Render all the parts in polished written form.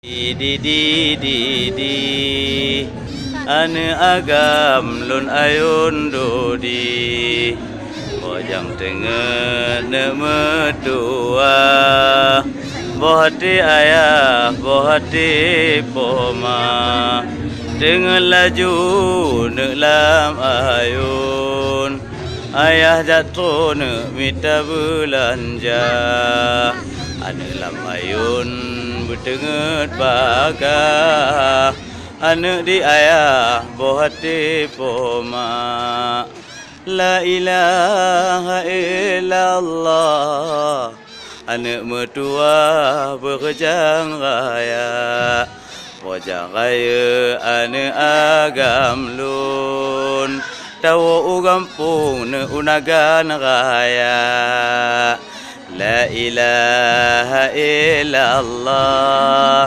Di di di di ane agam lun ayun do di bojang tengah ne metua bohati ayah bohati poma dengan laju ne lam ayun ayah jatuh ne minta belanja ane lam ayun berdenget baga anak di ayah bohati poma la ilaha illallah anak mertua berjang raya wajah raya anak agam lun tahu gampung ne unagan raya la ilaha illallah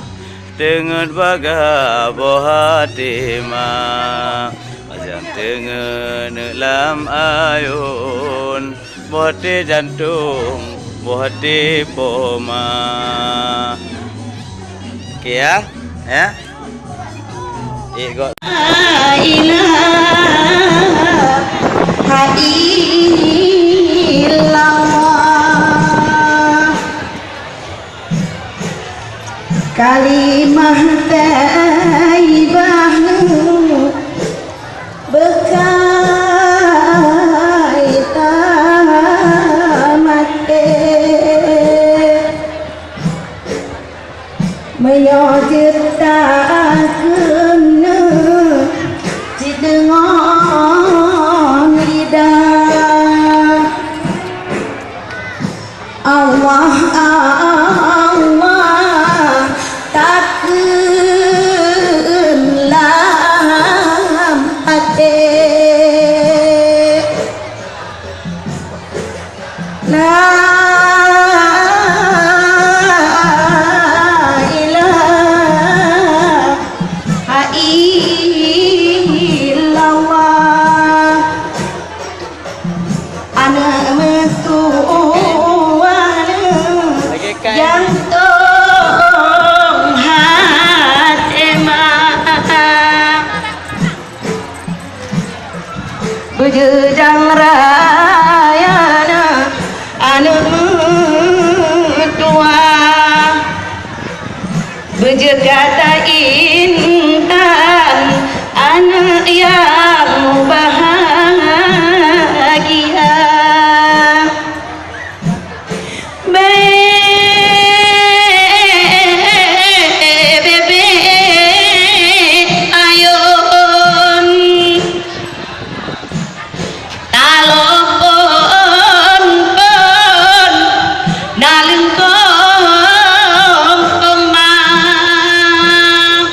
dengan baga bohati ma macam dengan lam ayun bohati jantung bohati poma okey ya ikut la ilaha illallah kalimah taibah berkaitan menyertakan di dengan lidah Allah takkanlah hati la ilaha illallah anak mertua jantung hati berjejang raya anak mertua berjekata intan anak yang bahagia bebe ayun talopon pon nalengkong kemang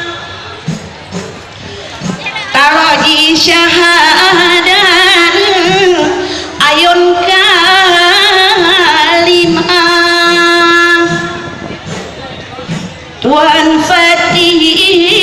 taroji syahadan ayun kalimah Tuhan Fatih